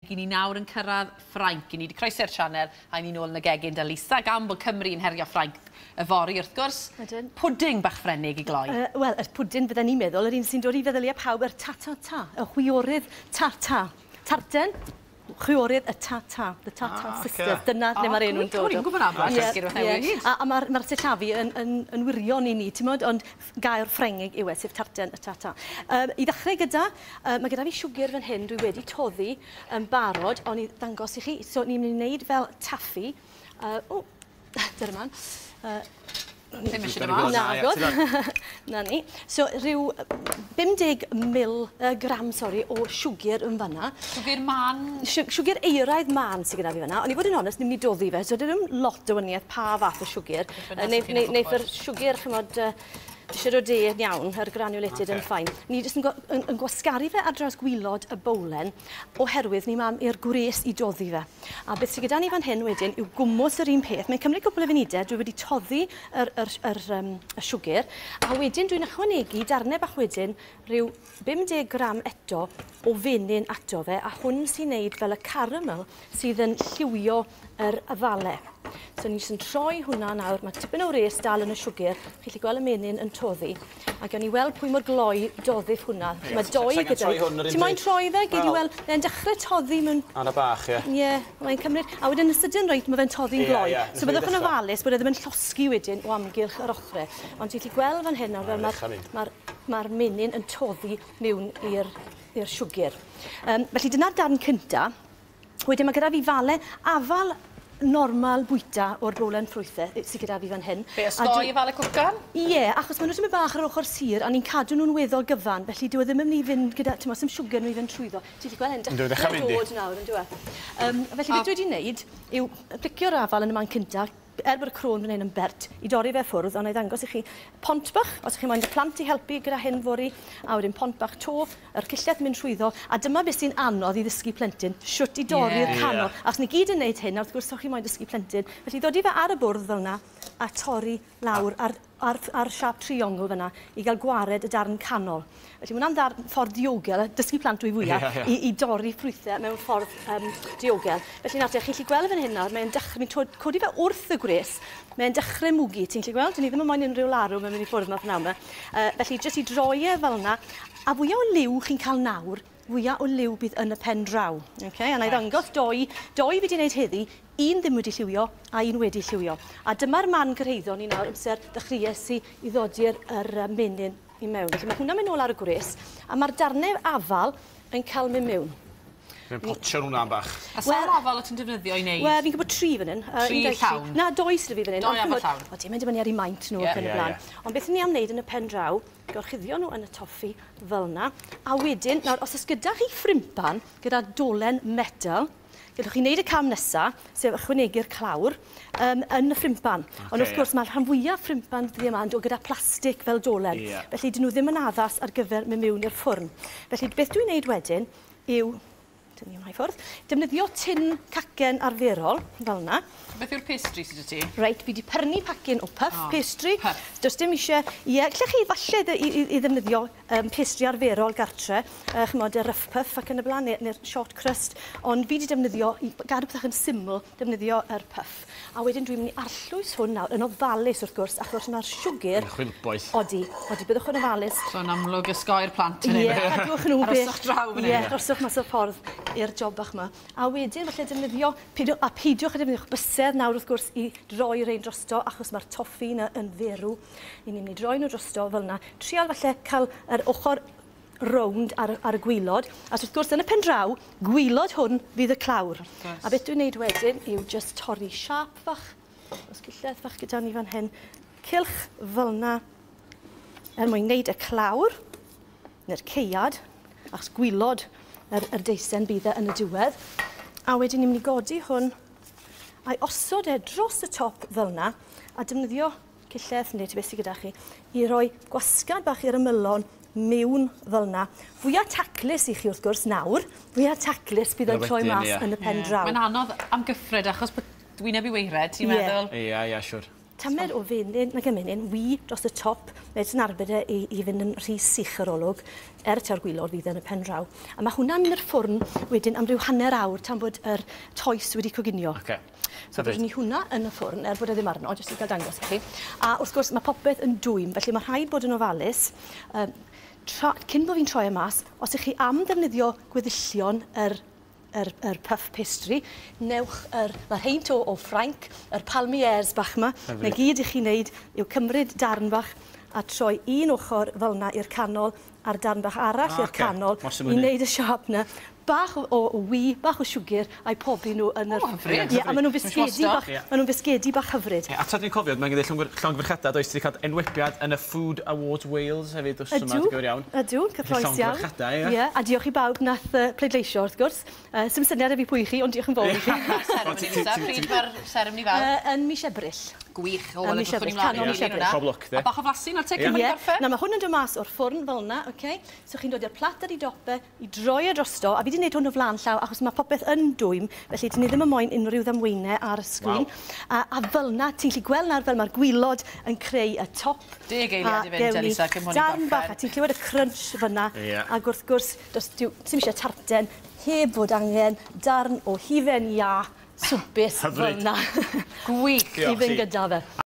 I ni nawr yn cyrraedd Ffrainc. I ni wedi croesi'r sianel a ni nôl yn y gegin da Lisa. Gan bod Cymru yn herio Ffrainc y fori wrth gwrs. Pwding bach Ffrenig i gloi. Wel, y pwding fydden ni'n meddwl, yr un sy'n dod i feddyliau pawb yr ta-ta-ta. Y chwiorydd ta-ta. Tarten, chwiorydd y ta-ta. The ta-ta sisters. Dyna lle mae'r enw'n dod. Dwi'n gwybod am A mae'r sillafu yn wirion i ni, ti'n modd, ond gair Ffrengig yw e, sef tarten y ta-ta. I ddechrau gyda, mae gyda fi siwgr fan hyn, dwi wedi toddi yn barod, ond i ddangos i chi. So, ni'n mynd i wneud fel taffi. Dyna man. Ddim eisiau dyma. Na ni. So, rhyw 50 gram o siwgr yn fanna. Siwgr man? Siwgr eiraidd man sydd gyda fi fanna. Ond i fod yn onest, ni'n mynd i doddi fe. So, dyn nhw'n lot o wyniaeth pa fath o siwgr. Neith yr siwgr, chymod, eisiau dod yn iawn, yr granulated yn ffain. Ni jyst yn gwasgaru fe ar draws gwylod y bowlen, oherwydd ni mam i'r gwres i doddi fe. A beth sydd gyda ni fan hyn wedyn yw gwmws yr un peth. Mae'n cymryd cwbl o funudau, dwi wedi toddi y siwgr, a wedyn dwi'n ychwanegu darnau bach wedyn rhyw 50 gram eto o fenyn ato fe, a hwn sy'n neud fel y caramel sydd yn lliwio yr afalau. So ni jyst yn troi hwnna nawr, mae tipyn o wres dal yn y siwgr, chi'n gallu gweld y menyn yn toddi, a gawn ni weld pwy mor gloi doddif hwnna. Mae doi gyda. Ti'n moyn troi fe? Gei di weld, mae'n dechrau toddi mewn... Ar y bach, ie. Ie, mae'n cymryd... A wedyn y sydyn reit, mae fe'n toddi'n gloi. So byddwch yn ofalus bod e ddim yn llosgi wedyn o amgylch yr ochrau. Ond ti'n gallu gweld fan hyn, mae'r menyn yn toddi mewn i'r siwgr. Felly dyna'r darn cynta. Wedyn mae gyda fi falau afal normal bwyta o'r bowlen ffrwythau sydd gyda fi fan hyn. Be, osgoi fel y cwcan? Ie, achos maen nhw'n tymau bach ar ochr sir a ni'n cadw nhw'n weddol gyfan, felly dyw e ddim yn mynd i fynd gyda, ti'n meddwl, siwgr nhw i fynd trwyddo. Ti'n gallu gweld hyn, dechrau bod nawr, yn dweud. Felly beth dwi wedi wneud yw plicio'r afal yn y man cyntaf, bod y crôn fan hyn yn bert, i dorri fe ffwrdd, ond i ddangos i chi pont bach, os ych chi'n moyn y plant i helpu gyda hyn fori, a wedyn pont bach to, yr cilleth mynd trwyddo, a dyma beth sy'n anodd i ddysgu plentyn, siwt i dorri'r canol. Ac ni gyd yn gwneud hyn, a wrth gwrs, os chi'n moyn dysgu plentyn, felly ddod i fe ar y bwrdd fel yna, a torri lawr ar siap triongl fyna, i gael gwared y darn canol. Felly mae hwnna'n ffordd diogel, dysgu plant dwi fwyaf, i dorri ffrwythau mewn ffordd diogel. Felly nawr, chi'n gallu gweld fan hyn nawr, mae'n codi fe wrth y gwres, mae'n dechrau mwgu, ti'n gallu gweld? Ni ddim yn moyn unrhyw larw, mae'n mynd i ffwrdd math nawr. Felly, jyst i droi e fel yna, a fwyaf o liw chi'n cael nawr, fwyaf o liw bydd yn y pen draw. A na i ddangos doi fi wedi gwneud heddi, un ddim wedi lliwio a un wedi lliwio. A dyma'r man gyrhaeddon ni nawr amser dechreuais i ddodi'r menyn i mewn. Felly mae hwnna'n mynd nôl ar y gwres, a mae'r darnau afal yn cael mynd mewn. Mae'n potio hwnna'n bach. A sa'r afal o ti'n defnyddio i wneud? Wel, fi'n gwybod 3 fan hyn. 3 llawn? Na, 2 sydd fi fan hyn. 2 afal llawn? O, ti'n mynd i fyny ar ei maint nhw ac yn y blaen. Ond beth ni am wneud yn y pen draw, gorchuddio nhw yn y toffi fel yna. A wedyn, nawr, os oes gyda chi ffrimpan gyda dolen metal, gallwch chi wneud y cam nesaf, sef ychwanegu'r clawr, yn y ffrimpan. Ond wrth gwrs, mae'r rhan fwyaf ffrimpan dwi yma yn dod gyda plastig fel dolen. Felly, dyn nhw ddim yn addas ar gyfer mynd mewn i'r ffwrn. Felly, beth dwi'n wneud wedyn yw, defnyddio tin cacen arferol, fel yna. Beth yw'r pastry sydd ti? Reit, fi wedi prynu pacyn o puff pastry. Does dim eisiau... Ie, gallech chi falle i ddefnyddio pastry arferol gartre, chymod, y rough puff ac yn y blaen, neu'r short crust, ond fi wedi defnyddio, i gadw pethau yn syml, defnyddio yr puff. A wedyn dwi'n mynd i arllwys hwn nawr, yn ofalus wrth gwrs, achos mae'r siwgr... Yn chwilboeth. Odi, byddwch yn ofalus. So yn amlwg ysgoi'r plant yn ei. Ie, cadwch nhw beth. Aroswch draw yn ei. Ie, aroswch mas o'r ffordd i'r job bach yma. A wedyn, falle defnyddio, peidiwch a defnyddio bysedd nawr wrth gwrs i droi rhain drosto, achos mae'r toffi yna yn ferw. Ni'n mynd i droi nhw drosto fel yna. Trial falle cael yr ochr rownd ar y gwylod. A wrth gwrs, yn y pen draw, gwylod hwn fydd y clawr. A beth dwi'n neud wedyn yw just torri siap fach, os gilleth fach gyda ni fan hyn, cylch fel yna, mwyn wneud y clawr, neu'r ceiad, achos gwylod yr deisen bydd yn y diwedd. A wedyn ni'n mynd i godi hwn, a'i osod dros y top fel yna, a defnyddio cilleth, neu beth sydd gyda chi, i roi gwasgad bach i'r ymylon mewn fel yna. Fwyaf taclus i chi wrth gwrs nawr, fwyaf taclus bydd yn troi mas yn y pen draw. Mae'n anodd am gyffred achos dwi'n ebu weired, ti'n meddwl? Ie, siwr. Tamed o fenyn nag ymenyn, wi dros y top, wedyn arbed i fynd yn rhy sych yr olwg, ta'r gwylod fydd yn y pen draw. A mae hwnna'n mynd i'r ffwrn wedyn am ryw hanner awr tan bod yr toes wedi coginio. So bod ni hwnna yn y ffwrn, bod e ddim arno, jyst i gael dangos i chi. A wrth gwrs, mae popeth yn dwym, felly mae rhaid bod yn ofalus. Cyn bod fi'n troi e mas, os ych chi am ddefnyddio gweddillion yr puff pastry, newch mae'r heint o Ffrainc, yr palmiers bach yma, neu gyd i chi wneud yw cymryd darn bach a troi un ochr fel yna i'r canol a'r darn bach arall i'r canol i wneud y siap yna. Bach o wi, bach o siwgr a'i pobi nhw yn yr... Ie, a maen nhw'n fisgedi bach hyfryd. A tad ni'n cofio, mae'n gyda llongyfarchiadau, does ti wedi cael enwebiad yn y Food Awards Wales hefyd, os yma di gyfer iawn. Ydw, cyffroes iawn. Llongyfarchiadau, ie. A diolch i bawb nath pleidleisio, wrth gwrs. Sym syniad e fi pwy chi, ond diolch yn fawr i chi. Pryd mae'r seremoni fel? Yn mis Ebrill. Gwych, o, mis Ebrill, canol mis Ebrill. A bach o flasu, na'r teg yn gorffen? Na, mae hwn yn dod mas o'r ffwrn fel yna, so chi'n dod i'r plat ar ei dope, i droi e drosto, a fi wedi gwneud hwn o flan llaw, achos mae popeth yn dwym, felly dyn ni ddim yn moyn unrhyw ddamweinau ar y sgrin. A fel yna, ti'n gallu gweld nawr fel mae'r gwylod yn creu y top. 10 eiliad i fynd, Elisa, cyn hwn i gorffen. Darn bach, a ti'n clywed y crunch fyna, ac wrth gwrs, ti'n eisiau tarten, heb fod angen darn o hufen ia, swbus fel yna. Gwych. I fynd gyda fe.